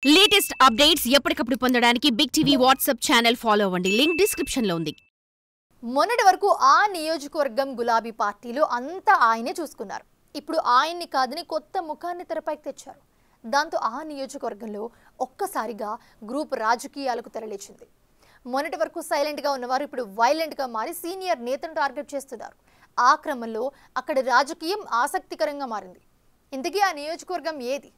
Latest updates ఎప్పటికప్పుడు పొందడానికి big TV WhatsApp channel follow అవ్వండి. లింక్ డిస్క్రిప్షన్ లో ఉంది. మొన్నటి వరకు ఆ నియోజకవర్గం గులాబీ పార్టీలో అంతా ఆయనే చూసుకున్నారు. ఇప్పుడు ఆయన్ని కాదని కొత్త ముఖాన్ని తెరపైకి తెచ్చారు. దాంతో ఆ నియోజకవర్గంలో ఒక్కసారిగా గ్రూప్ రాజకీయాలకు తెరలేచింది. మొన్నటి వరకు సైలెంట్గా ఉన్నవారు ఇప్పుడు వైలెంట్గా మారి సీనియర్ నేతను టార్గెట్ చేస్తున్నారు. ఆ క్రమంలో అక్కడ రాజకీయం ఆసక్తికరంగా మారింది. ఇంతకీ ఆ నియోజకవర్గం ఏది?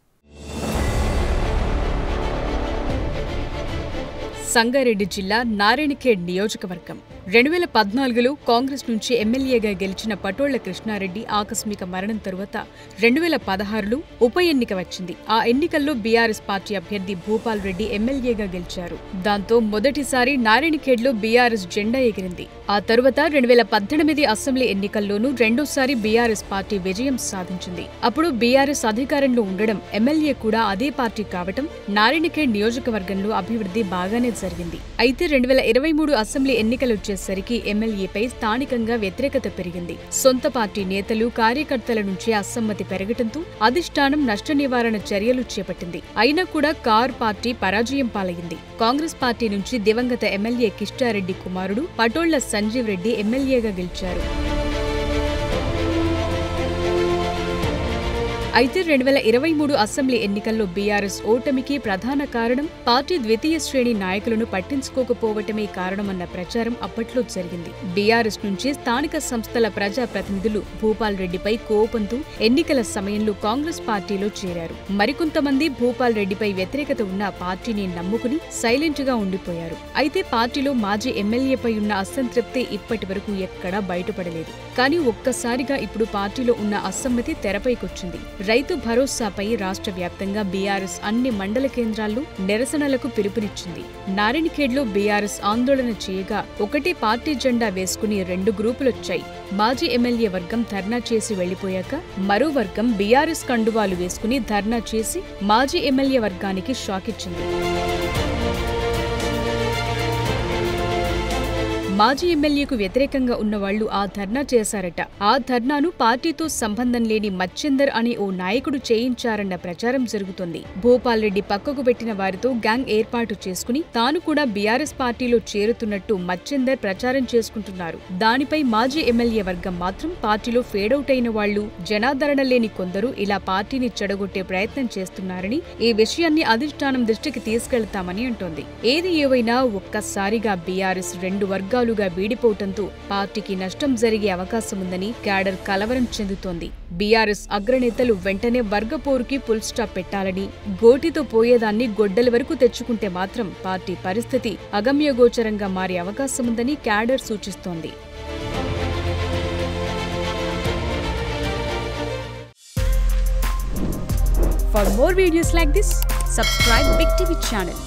సంగారెడ్డి జిల్లా నారాయణఖేడ్ నియోజకవర్గం 2014లో కాంగ్రెస్ నుంచి ఎమ్మెల్యేగా గెలిచిన పటోళ్ల కృష్ణారెడ్డి ఆకస్మిక మరణం తరువాత 2016లో ఉప ఎన్నిక వచ్చింది. ఆ ఎన్నికల్లో బీఆర్ఎస్ పార్టీ అభ్యర్థి భూపాల్ రెడ్డి ఎమ్మెల్యేగా గెలిచారు. దాంతో మొదటిసారి నారాయణఖేడ్లో బీఆర్ఎస్ జెండా ఎగిరింది. ఆ తరువాత 2018 అసెంబ్లీ ఎన్నికల్లోనూ రెండోసారి బీఆర్ఎస్ పార్టీ విజయం సాధించింది. అప్పుడు బీఆర్ఎస్ అధికారంలో ఉండడం, ఎమ్మెల్యే కూడా అదే పార్టీ కావటం నారాయణఖేడ్ నియోజకవర్గంలో అభివృద్ధి బాగానే జరిగింది. అయితే 2023 అసెంబ్లీ ఎన్నికలొచ్చేసరికి ఎమ్మెల్యేపై స్థానికంగా వ్యతిరేకత పెరిగింది. సొంత పార్టీ నేతలు, కార్యకర్తల నుంచి అసమ్మతి పెరగటంతో అధిష్టానం నష్ట నివారణ చర్యలు చేపట్టింది. అయినా కూడా కార్ పార్టీ పరాజయం పాలైంది. కాంగ్రెస్ పార్టీ నుంచి దివంగత ఎమ్మెల్యే కిష్టారెడ్డి కుమారుడు పటోళ్ల సంజీవ్ రెడ్డి ఎమ్మెల్యేగా గెలిచారు. అయితే 2023 అసెంబ్లీ ఎన్నికల్లో బీఆర్ఎస్ ఓటమికి ప్రధాన కారణం పార్టీ ద్వితీయ శ్రేణి నాయకులను పట్టించుకోకపోవటమే కారణమన్న ప్రచారం అప్పట్లో జరిగింది. బీఆర్ఎస్ నుంచి స్థానిక సంస్థల ప్రజా ప్రతినిధులు భూపాల్ రెడ్డిపై కోపంతో ఎన్నికల సమయంలో కాంగ్రెస్ పార్టీలో చేరారు. మరికొంతమంది భూపాల్ రెడ్డిపై వ్యతిరేకత ఉన్న పార్టీని నమ్ముకుని సైలెంట్ గా ఉండిపోయారు. అయితే పార్టీలో మాజీ ఎమ్మెల్యేపై ఉన్న అసంతృప్తి ఇప్పటి వరకు ఎక్కడా బయటపడలేదు. కానీ ఒక్కసారిగా ఇప్పుడు పార్టీలో ఉన్న అసమ్మతి తెరపైకొచ్చింది. రైతు భరోసాపై రాష్ట్ర వ్యాప్తంగా బీఆర్ఎస్ అన్ని మండల కేంద్రాల్లో నిరసనలకు పిలుపునిచ్చింది. నారాయణఖేడ్లో బీఆర్ఎస్ ఆందోళన చేయగా ఒకటే పార్టీ జెండా వేసుకుని 2 గ్రూపులొచ్చాయి. మాజీ ఎమ్మెల్యే వర్గం ధర్నా చేసి వెళ్లిపోయాక మరో వర్గం బీఆర్ఎస్ కండువాలు వేసుకుని ధర్నా చేసి మాజీ ఎమ్మెల్యే వర్గానికి షాక్ ఇచ్చింది. మాజీ ఎమ్మెల్యేకు వ్యతిరేకంగా ఉన్నవాళ్లు ఆ ధర్నా చేశారట. ఆ ధర్నాను పార్టీతో సంబంధం లేని మచ్చిందర్ అని ఓ నాయకుడు చేయించారన్న ప్రచారం జరుగుతోంది. భూపాల్ రెడ్డి పక్కకు పెట్టిన వారితో గ్యాంగ్ ఏర్పాటు చేసుకుని తాను కూడా బీఆర్ఎస్ పార్టీలో చేరుతున్నట్టు మచ్చిందర్ ప్రచారం చేసుకుంటున్నారు. దానిపై మాజీ ఎమ్మెల్యే వర్గం మాత్రం పార్టీలో ఫేడౌట్ అయిన వాళ్లు, జనాదరణ లేని కొందరు ఇలా పార్టీని చెడగొట్టే ప్రయత్నం చేస్తున్నారని, ఈ విషయాన్ని అధిష్టానం దృష్టికి తీసుకెళ్తామని అంటోంది. ఏది ఏవైనా ఒక్కసారిగా బీఆర్ఎస్ 2 వర్గాలు వీడిపోవటంతో పార్టీకి నష్టం జరిగే అవకాశముందని క్యాడర్ కలవరం చెందుతోంది. బీఆర్ఎస్ అగ్రనేతలు వెంటనే వర్గపోరుకి ఫుల్ స్టాప్ పెట్టాలని, గోటితో పోయేదాన్ని గొడ్డల వరకు తెచ్చుకుంటే మాత్రం పార్టీ పరిస్థితి అగమ్యగోచరంగా మారే అవకాశముందని క్యాడర్ సూచిస్తోంది. For more videos like this, subscribe Big TV channel.